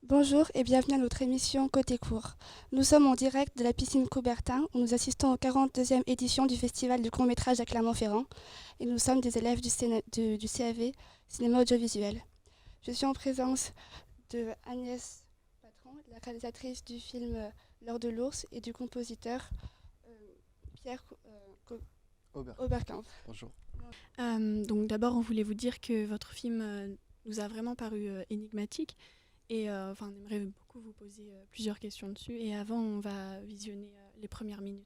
Bonjour et bienvenue à notre émission Côté court. Nous sommes en direct de la piscine Coubertin où nous assistons aux 42e édition du Festival du court-métrage à Clermont-Ferrand et nous sommes des élèves du CAV, Cinéma Audiovisuel. Je suis en présence de Agnès Patron, la réalisatrice du film L'heure de l'ours et du compositeur euh, Pierre Oberkampf. Bonjour. Donc d'abord, on voulait vous dire que votre film nous a vraiment paru énigmatique et on aimerait beaucoup vous poser plusieurs questions dessus. Et avant, on va visionner les premières minutes.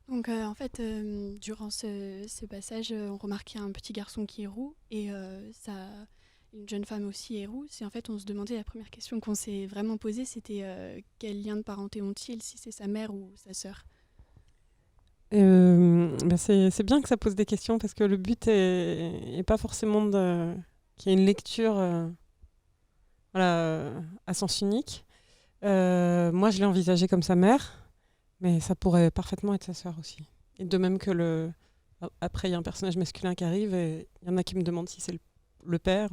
Donc durant ce passage, on remarque qu'il y a un petit garçon qui est roux et une jeune femme aussi est rousse. Et en fait, on se demandait, la première question qu'on s'est vraiment posée, c'était quel lien de parenté ont-ils, si c'est sa mère ou sa sœur. C'est bien que ça pose des questions parce que le but est pas forcément qu'il y ait une lecture à sens unique. Moi, je l'ai envisagé comme sa mère. Mais ça pourrait parfaitement être sa sœur aussi. Et de même que après, il y a un personnage masculin qui arrive et il y en a qui me demandent si c'est le père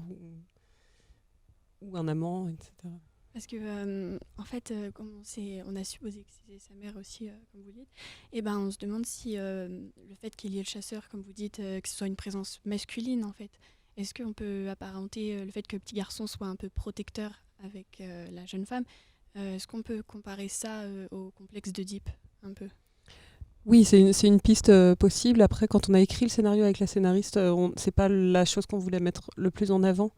ou un amant, etc. Parce que, comme on a supposé que c'était sa mère aussi, comme vous dites, et ben, on se demande si le fait qu'il y ait le chasseur, comme vous dites, que ce soit une présence masculine, en fait. Est-ce qu'on peut apparenter le fait que le petit garçon soit un peu protecteur avec la jeune femme? Est-ce qu'on peut comparer ça au complexe d'Oedipe, un peu? Oui, c'est une piste possible. Après, quand on a écrit le scénario avec la scénariste, c'est pas la chose qu'on voulait mettre le plus en avant.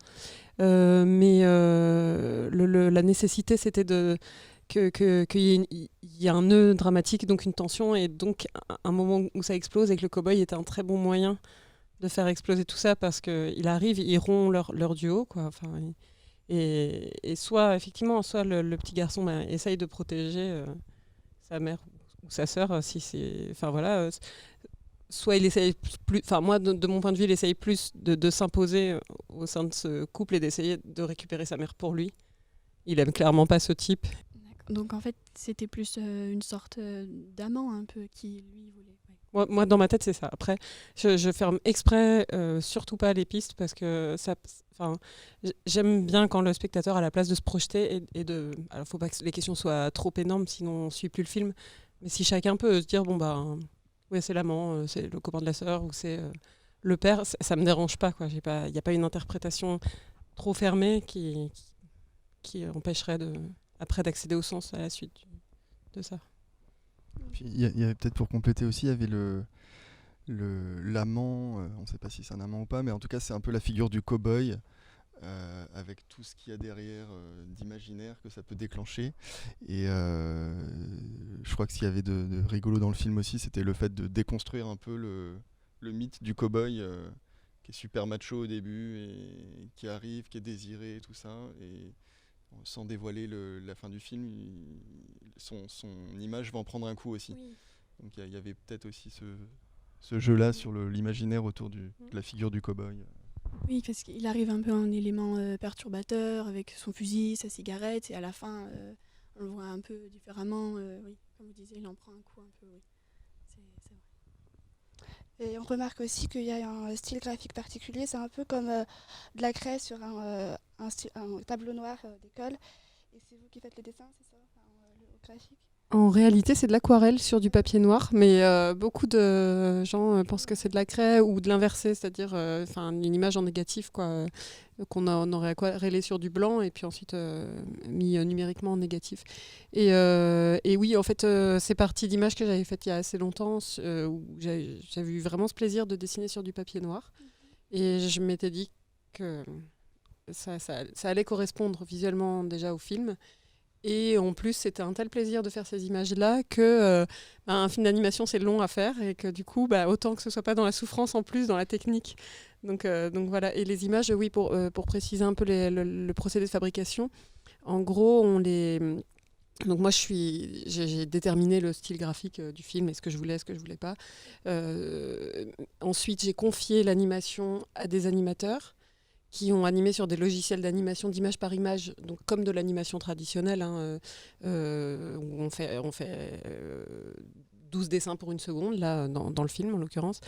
La nécessité, c'était qu'il y ait un nœud dramatique, donc une tension, et donc un moment où ça explose, et que le cow-boy était un très bon moyen de faire exploser tout ça, parce qu'il arrive, ils rompt leur duo, quoi. Et soit, effectivement, soit le petit garçon essaye de protéger sa mère ou sa sœur, si c'est... Enfin, voilà. Soit il essaye plus... Enfin, moi, de mon point de vue, il essaye plus de s'imposer au sein de ce couple et d'essayer de récupérer sa mère pour lui. Il aime clairement pas ce type. D'accord. Donc, en fait, c'était plus une sorte d'amant, un peu, qui, lui, voulait... Moi, dans ma tête, c'est ça. Après, je ferme exprès surtout pas les pistes parce que j'aime bien quand le spectateur a la place de se projeter et de. Alors, faut pas que les questions soient trop énormes, sinon on suit plus le film. Mais si chacun peut se dire, bon, bah, ouais, c'est l'amant, c'est le copain de la sœur ou c'est le père, ça me dérange pas, quoi. Il n'y a pas une interprétation trop fermée qui empêcherait après d'accéder au sens à la suite de ça. Puis il y avait peut-être pour compléter aussi, il y avait l'amant, on ne sait pas si c'est un amant ou pas, mais en tout cas c'est un peu la figure du cow-boy avec tout ce qu'il y a derrière d'imaginaire que ça peut déclencher. Et je crois que ce qu'il y avait de rigolo dans le film aussi, c'était le fait de déconstruire un peu le mythe du cow-boy qui est super macho au début et qui arrive, qui est désiré, tout ça. Et sans dévoiler la fin du film, son image va en prendre un coup aussi. Oui. Donc il y avait peut-être aussi ce jeu-là sur l'imaginaire autour de la figure du cow-boy. Oui, parce qu'il arrive un peu en élément perturbateur avec son fusil, sa cigarette, et à la fin, on le voit un peu différemment. Oui, comme vous disiez, il en prend un coup un peu, oui. C'est vrai. Et on remarque aussi qu'il y a un style graphique particulier, c'est un peu comme de la craie sur un tableau noir d'école. Et c'est vous qui faites les dessins, c'est ça, le graphique? En réalité, c'est de l'aquarelle sur du papier noir, mais beaucoup de gens pensent que c'est de la craie ou de l'inversé, c'est-à-dire une image en négatif, quoi, on aurait aquarellé sur du blanc et puis ensuite mis numériquement en négatif. Et oui, en fait, c'est parti d'images que j'avais faites il y a assez longtemps, où j'avais eu vraiment ce plaisir de dessiner sur du papier noir. Et je m'étais dit que ça allait correspondre visuellement déjà au film. Et en plus, c'était un tel plaisir de faire ces images-là que un film d'animation, c'est long à faire et que du coup, autant que ce soit pas dans la souffrance, en plus dans la technique. Donc voilà. Et les images, oui, pour préciser un peu le procédé de fabrication, en gros, donc moi, j'ai déterminé le style graphique du film et ce que je voulais pas. Ensuite, j'ai confié l'animation à des animateurs qui ont animé sur des logiciels d'animation d'image par image, donc comme de l'animation traditionnelle, où on fait 12 dessins pour une seconde, là, dans le film en l'occurrence.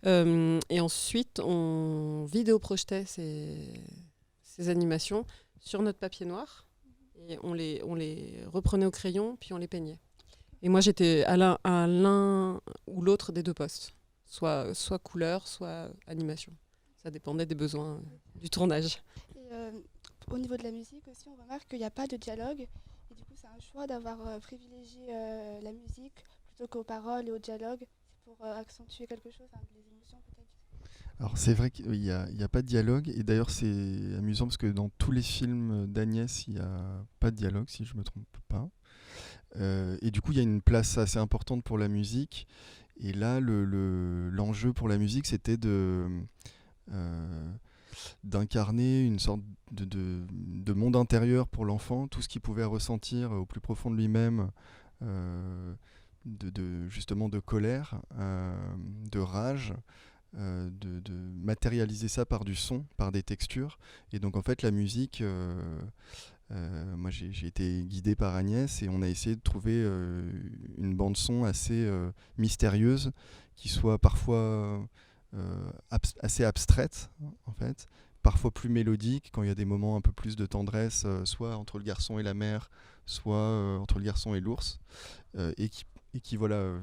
Et ensuite, on vidéoprojetait ces animations sur notre papier noir, et on les reprenait au crayon, puis on les peignait. Et moi, j'étais à l'un ou l'autre des deux postes, soit couleur, soit animation. Ça dépendait des besoins du tournage. Et, au niveau de la musique aussi, on remarque qu'il n'y a pas de dialogue. Et du coup, c'est un choix d'avoir privilégié la musique plutôt qu'aux paroles et au dialogue. C'est pour accentuer quelque chose, les émotions peut-être. Alors c'est vrai qu'il n'y a pas de dialogue, et d'ailleurs c'est amusant parce que dans tous les films d'Agnès, il n'y a pas de dialogue, si je ne me trompe pas. Et du coup, il y a une place assez importante pour la musique. Et là, l'enjeu pour la musique, c'était d'incarner une sorte de monde intérieur pour l'enfant, tout ce qu'il pouvait ressentir au plus profond de lui-même, justement de colère, de rage, de matérialiser ça par du son, par des textures. Et donc en fait la musique, moi j'ai été guidé par Agnès et on a essayé de trouver une bande son assez mystérieuse, qui soit parfois assez abstraite en fait, parfois plus mélodique quand il y a des moments un peu plus de tendresse, soit entre le garçon et la mère, soit entre le garçon et l'ours, et qui voilà,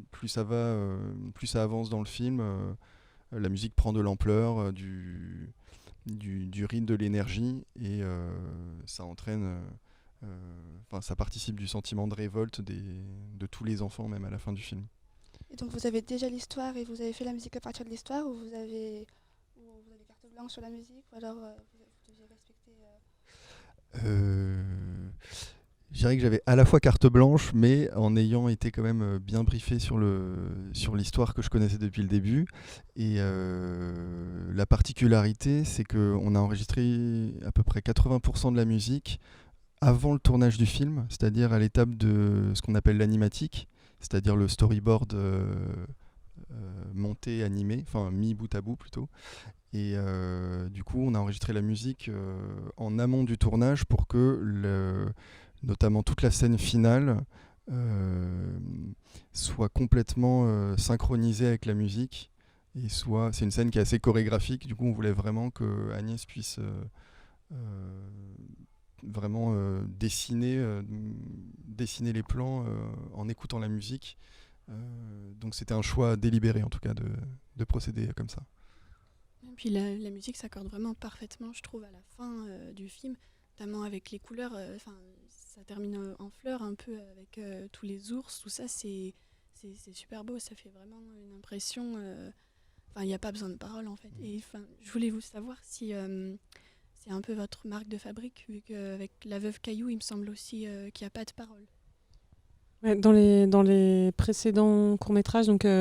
plus ça avance dans le film, la musique prend de l'ampleur, du rythme, de l'énergie, et ça entraîne, ça participe du sentiment de révolte de tous les enfants, même à la fin du film. Et donc vous avez déjà l'histoire et vous avez fait la musique à partir de l'histoire, ou vous avez carte blanche sur la musique, ou alors vous deviez respecter... Je dirais que j'avais à la fois carte blanche, mais en ayant été quand même bien briefé sur l'histoire que je connaissais depuis le début. Et la particularité, c'est qu'on a enregistré à peu près 80% de la musique avant le tournage du film, c'est-à-dire à l'étape de ce qu'on appelle l'animatique, c'est-à-dire le storyboard monté, animé, enfin mis bout à bout plutôt. Et du coup, on a enregistré la musique en amont du tournage pour que notamment toute la scène finale soit complètement synchronisée avec la musique. Et c'est une scène qui est assez chorégraphique, du coup on voulait vraiment que Agnès puisse vraiment dessiner les plans en écoutant la musique. Donc c'était un choix délibéré en tout cas de procéder comme ça. Et puis la musique s'accorde vraiment parfaitement, je trouve, à la fin du film, notamment avec les couleurs. Ça termine en fleurs un peu avec tous les ours, tout ça, c'est super beau, ça fait vraiment une impression. Il n'y a pas besoin de paroles en fait. Et je voulais vous savoir si c'est un peu votre marque de fabrique, vu qu'avec La Veuve Caillou, il me semble aussi qu'il n'y a pas de paroles. Ouais, dans les précédents courts-métrages, donc il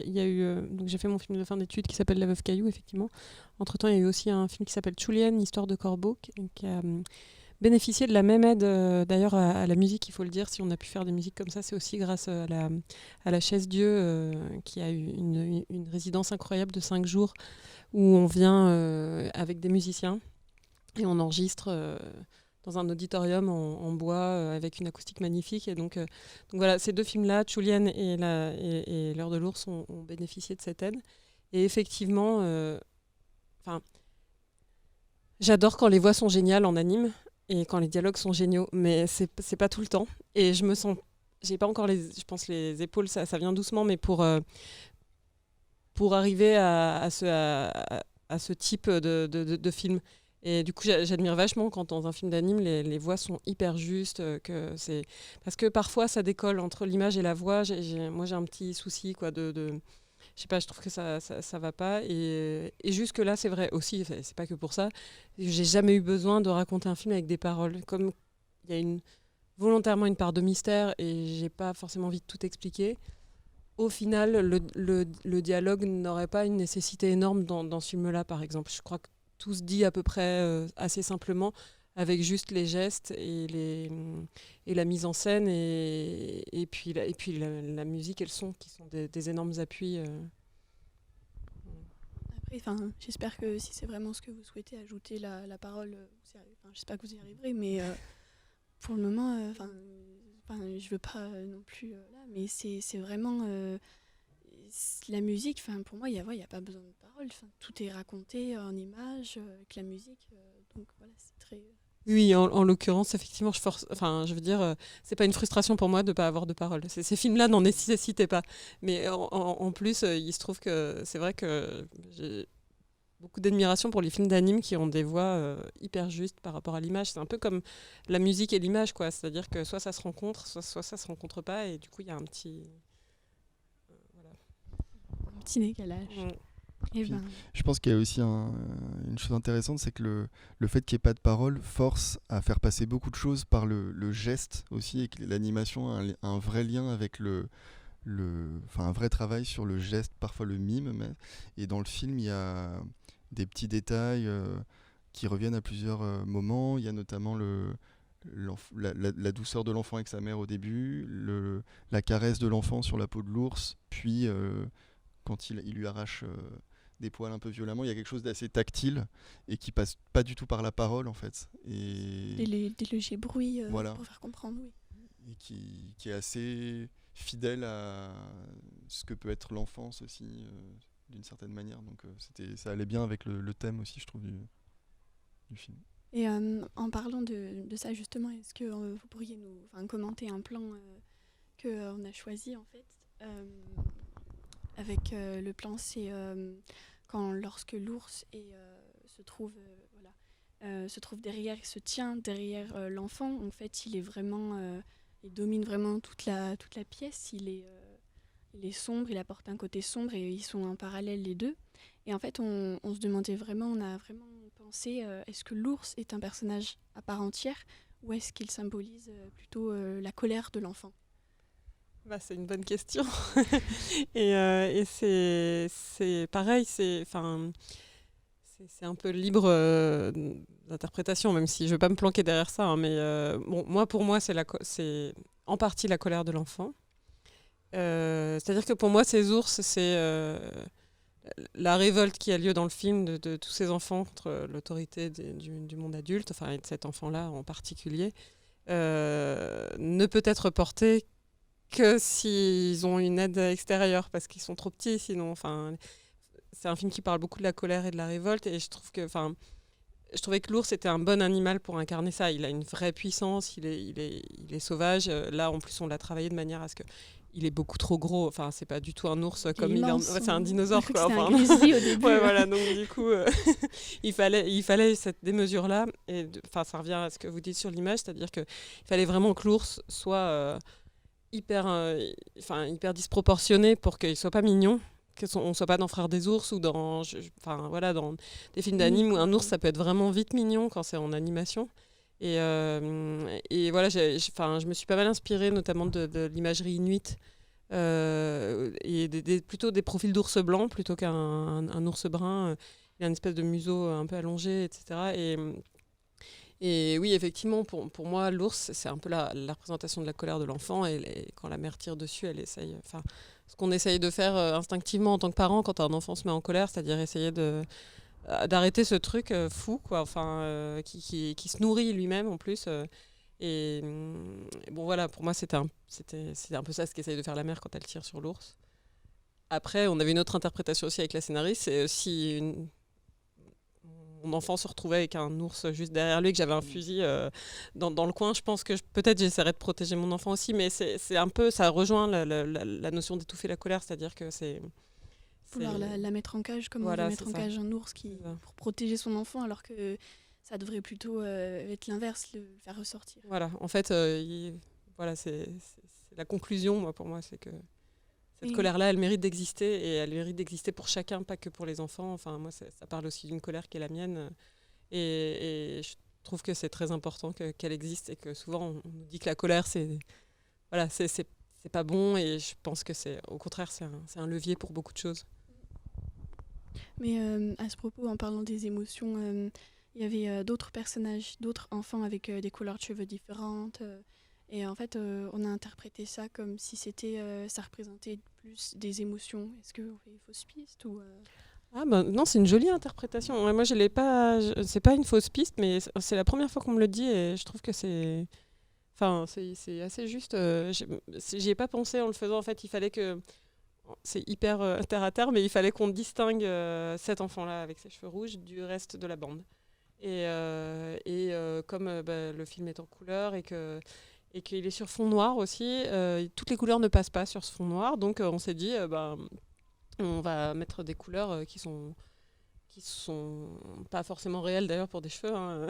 y a eu donc j'ai fait mon film de fin d'études qui s'appelle La Veuve Caillou, effectivement. Entre-temps, il y a eu aussi un film qui s'appelle Tchoulienne, Histoire de corbeau, qui a bénéficié de la même aide d'ailleurs à la musique, il faut le dire. Si on a pu faire des musiques comme ça, c'est aussi grâce à la Chaise Dieu, qui a eu une résidence incroyable de 5 jours où on vient avec des musiciens et on enregistre dans un auditorium en bois avec une acoustique magnifique. Et donc voilà, ces deux films-là, Tchoulienne et L'Heure de l'ours, ont bénéficié de cette aide. Et effectivement, j'adore quand les voix sont géniales en anime. et quand les dialogues sont géniaux, mais c'est pas tout le temps. Et j'ai pas encore je pense les épaules, ça vient doucement, mais pour arriver à ce type de film. Et du coup, j'admire vachement quand dans un film d'anime, les voix sont hyper justes. Parce que parfois, ça décolle entre l'image et la voix. Moi, j'ai un petit souci, quoi, je sais pas, je trouve que ça va pas. Et jusque-là, c'est vrai aussi, c'est pas que pour ça. J'ai jamais eu besoin de raconter un film avec des paroles. Comme il y a volontairement une part de mystère et j'ai pas forcément envie de tout expliquer. Au final, le dialogue n'aurait pas une nécessité énorme dans ce film-là, par exemple. Je crois que tout se dit à peu près assez simplement, avec juste les gestes et la mise en scène, et puis la musique et le son, qui sont des énormes appuis. Après, j'espère que si c'est vraiment ce que vous souhaitez, ajouter la parole, j'espère que vous y arriverez, mais pour le moment, je veux pas non plus là, mais c'est vraiment la musique. Pour moi, il y a pas besoin de paroles. Tout est raconté en images avec la musique. Donc voilà, c'est très. Oui, en l'occurrence, effectivement, je veux dire, c'est pas une frustration pour moi de pas avoir de paroles. Ces films-là n'en nécessitaient pas. Mais en plus, il se trouve que c'est vrai que j'ai beaucoup d'admiration pour les films d'anime qui ont des voix hyper justes par rapport à l'image. C'est un peu comme la musique et l'image, quoi. C'est-à-dire que soit ça se rencontre, soit ça se rencontre pas, et du coup, il y a un petit... voilà. Un petit décalage. Je pense qu'il y a aussi une chose intéressante, c'est que le fait qu'il n'y ait pas de parole force à faire passer beaucoup de choses par le geste aussi, et que l'animation a un vrai lien avec un vrai travail sur le geste, parfois le mime. Et dans le film, il y a des petits détails qui reviennent à plusieurs moments. Il y a notamment la douceur de l'enfant avec sa mère au début, la caresse de l'enfant sur la peau de l'ours, puis quand il lui arrache des poils un peu violemment, il y a quelque chose d'assez tactile et qui passe pas du tout par la parole, en fait. Des légers bruits voilà. pour faire comprendre, oui. Et qui est assez fidèle à ce que peut être l'enfance aussi, d'une certaine manière. Donc ça allait bien avec le thème aussi, je trouve, du film. Et en parlant de ça, justement, est-ce que vous pourriez nous commenter un plan qu'on a choisi, en fait avec le plan, c'est lorsque l'ours se trouve derrière, il se tient derrière l'enfant. En fait, il domine vraiment toute la pièce. Il est sombre, il apporte un côté sombre et ils sont en parallèle les deux. Et en fait, on se demandait vraiment, on a vraiment pensé, est-ce que l'ours est un personnage à part entière ou est-ce qu'il symbolise plutôt la colère de l'enfant ? C'est une bonne question. et c'est pareil, c'est un peu libre d'interprétation, même si je ne veux pas me planquer derrière ça. Mais pour moi, c'est en partie la colère de l'enfant. C'est-à-dire que pour moi, ces ours, c'est la révolte qui a lieu dans le film de tous ces enfants contre l'autorité du monde adulte, et de cet enfant-là en particulier, ne peut être portée que s'ils ont une aide extérieure, parce qu'ils sont trop petits, sinon, c'est un film qui parle beaucoup de la colère et de la révolte, et je trouvais que l'ours était un bon animal pour incarner ça. Il a une vraie puissance, il est sauvage. Là, en plus, on l'a travaillé de manière à ce que il est beaucoup trop gros. C'est pas du tout un ours comme immense, c'est un dinosaure, quoi. C'est un grizzly au début. Ouais, voilà. Donc du coup, il fallait cette démesure-là. Et ça revient à ce que vous dites sur l'image, c'est-à-dire que il fallait vraiment que l'ours soit hyper disproportionné pour qu'il soit pas mignon, qu'on soit pas dans Frères des ours ou dans des films d'anime où un ours ça peut être vraiment vite mignon quand c'est en animation. Et voilà, je me suis pas mal inspirée notamment de l'imagerie inuite et plutôt des profils d'ours blancs plutôt qu'un ours brun. Il a une espèce de museau un peu allongé, etc. Et oui, effectivement, pour moi, l'ours, c'est un peu la représentation de la colère de l'enfant. Et quand la mère tire dessus, elle essaye... ce qu'on essaye de faire instinctivement en tant que parent quand un enfant se met en colère, c'est-à-dire essayer d'arrêter ce truc fou, quoi, qui se nourrit lui-même en plus. Bon, voilà, pour moi, c'était un peu ça ce qu'essaye de faire la mère quand elle tire sur l'ours. Après, on avait une autre interprétation aussi avec la scénariste. C'est aussi mon enfant se retrouvait avec un ours juste derrière lui, que j'avais un fusil dans le coin, je pense que peut-être j'essaierais de protéger mon enfant aussi, mais c'est un peu, ça rejoint la notion d'étouffer la colère, c'est-à-dire que Vouloir la mettre en cage, comme Voilà, on veut mettre c'est en ça. cage un ours pour protéger son enfant, alors que ça devrait plutôt être l'inverse, le faire ressortir. Voilà, en fait, voilà, c'est la conclusion, moi, pour moi, c'est que cette colère-là, elle mérite d'exister, et elle mérite d'exister pour chacun, pas que pour les enfants. Enfin, moi, ça parle aussi d'une colère qui est la mienne, et je trouve que c'est très important qu'elle existe, et que souvent, on nous dit que la colère, voilà, c'est pas bon, et je pense que au contraire, c'est un levier pour beaucoup de choses. Mais à ce propos, en parlant des émotions, il y avait d'autres personnages, d'autres enfants avec des couleurs de cheveux différentes. Et en fait, on a interprété ça comme si ça représentait plus des émotions. Est-ce qu'on fait une fausse piste ou Ah ben non, c'est une jolie interprétation. Ouais, moi, je l'ai pas. C'est pas une fausse piste, mais c'est la première fois qu'on me le dit, et je trouve que enfin, c'est assez juste. J'y ai pas pensé en le faisant. En fait, il fallait que. C'est hyper terre à terre, mais il fallait qu'on distingue cet enfant-là avec ses cheveux rouges du reste de la bande. Et comme le film est en couleur et qu'il est sur fond noir aussi, toutes les couleurs ne passent pas sur ce fond noir, donc on s'est dit on va mettre des couleurs qui sont pas forcément réelles d'ailleurs pour des cheveux, hein,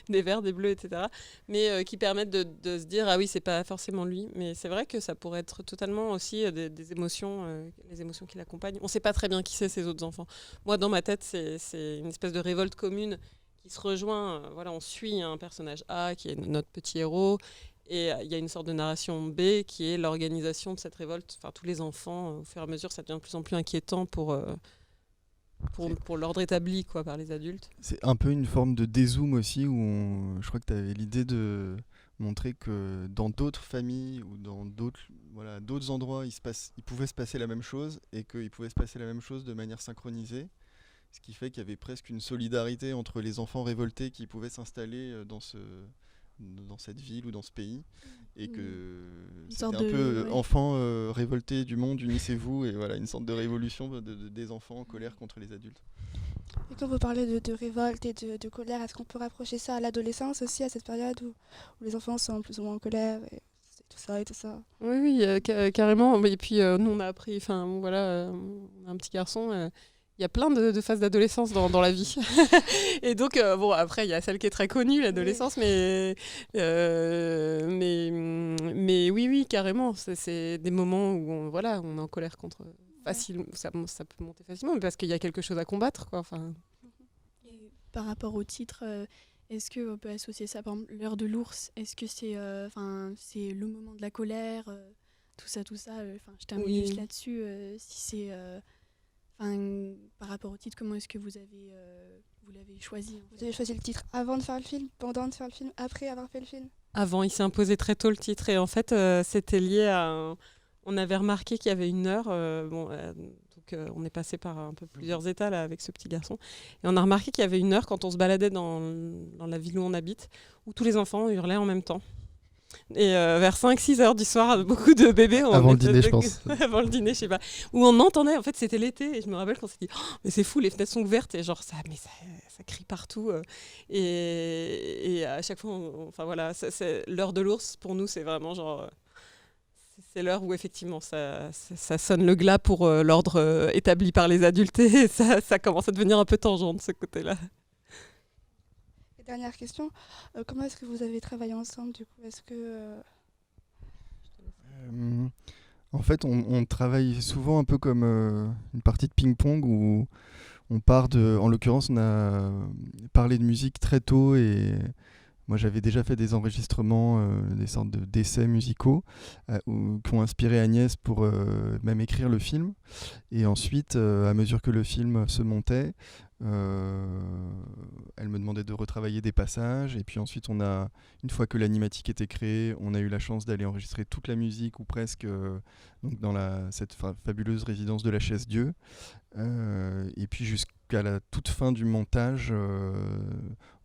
des verts, des bleus, etc. Mais qui permettent de se dire ah oui, c'est pas forcément lui, mais c'est vrai que ça pourrait être totalement aussi des émotions, les émotions qui l'accompagnent. On sait pas très bien qui c'est ces autres enfants. Moi, dans ma tête, c'est une espèce de révolte commune qui se rejoint. Voilà, on suit un personnage A qui est notre petit héros. Et il y a une sorte de narration B qui est l'organisation de cette révolte. Enfin, tous les enfants, au fur et à mesure, ça devient de plus en plus inquiétant pour l'ordre établi quoi, par les adultes. C'est un peu une forme de dézoom aussi, où je crois que tu avais l'idée de montrer que dans d'autres familles ou dans d'autres endroits, il pouvait se passer la même chose, et qu'il pouvait se passer la même chose de manière synchronisée. Ce qui fait qu'il y avait presque une solidarité entre les enfants révoltés qui pouvaient s'installer dans cette ville ou dans ce pays, et que c'était un peu enfants révoltés du monde, unissez-vous, et voilà, une sorte de révolution des enfants en colère contre les adultes. Et quand vous parlez de révolte et de colère, est-ce qu'on peut rapprocher ça à l'adolescence aussi, à cette période où les enfants sont plus ou moins en colère et tout ça et tout ça? Oui, carrément. Et puis nous on a appris, enfin voilà, on a un petit garçon. Il y a plein de phases d'adolescence dans la vie. Et donc, bon, après, il y a celle qui est très connue, l'adolescence, oui. mais oui, carrément. C'est des moments où on est en colère contre... Facile, ça peut monter facilement, mais parce qu'il y a quelque chose à combattre, quoi. Enfin... Et par rapport au titre, est-ce qu'on peut associer ça, par exemple, l'heure de l'ours? Est-ce que c'est le moment de la colère, tout ça je termine juste là-dessus. Si c'est... par rapport au titre, comment est-ce que vous l'avez choisi Vous avez choisi le titre avant de faire le film, pendant de faire le film, après avoir fait le film? Avant, il s'est imposé très tôt le titre, et en fait, c'était lié à... On avait remarqué qu'il y avait une heure, donc on est passé par un peu plusieurs états là, avec ce petit garçon, et on a remarqué qu'il y avait une heure quand on se baladait dans la ville où on habite, où tous les enfants hurlaient en même temps. Et vers 5-6 heures du soir, beaucoup de bébés... Avant le dîner, je pense. Avant le dîner, je sais pas. Où on entendait, en fait, c'était l'été. Et je me rappelle qu'on s'est dit, oh, mais c'est fou, les fenêtres sont ouvertes. Et genre, ça crie partout. Et à chaque fois, c'est l'heure de l'ours, pour nous, c'est vraiment genre... c'est l'heure où, effectivement, ça sonne le glas pour l'ordre établi par les adultes. Et ça commence à devenir un peu tangent de ce côté-là. Dernière question, comment est-ce que vous avez travaillé ensemble du coup? Est-ce que en fait, on travaille souvent un peu comme une partie de ping-pong où on part en l'occurrence, on a parlé de musique très tôt, et moi j'avais déjà fait des enregistrements, des sortes d'essais musicaux qui ont inspiré Agnès pour même écrire le film. Et ensuite, à mesure que le film se montait, elle me demandait de retravailler des passages, et puis ensuite une fois que l'animatique était créée, on a eu la chance d'aller enregistrer toute la musique ou presque donc dans cette fabuleuse résidence de la Chaise-Dieu, et puis jusqu'à la toute fin du montage,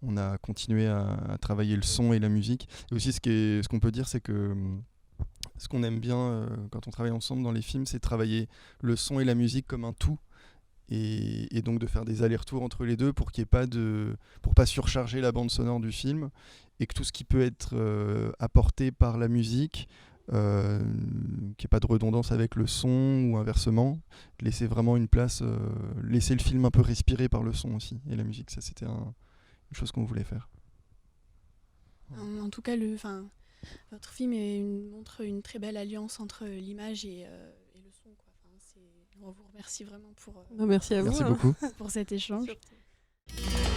on a continué à travailler le son et la musique. Et aussi ce qu'on peut dire, c'est que ce qu'on aime bien quand on travaille ensemble dans les films, c'est travailler le son et la musique comme un tout, et donc de faire des allers-retours entre les deux pour qu'il y ait pas pour pas surcharger la bande sonore du film, et que tout ce qui peut être apporté par la musique, qu'il n'y ait pas de redondance avec le son ou inversement, laisser vraiment une place, laisser le film un peu respirer par le son aussi et la musique. Ça, c'était une chose qu'on voulait faire. En tout cas, votre film montre une très belle alliance entre l'image et le son, quoi. On vous remercie vraiment Merci à vous. Merci beaucoup. pour cet échange. Surtout.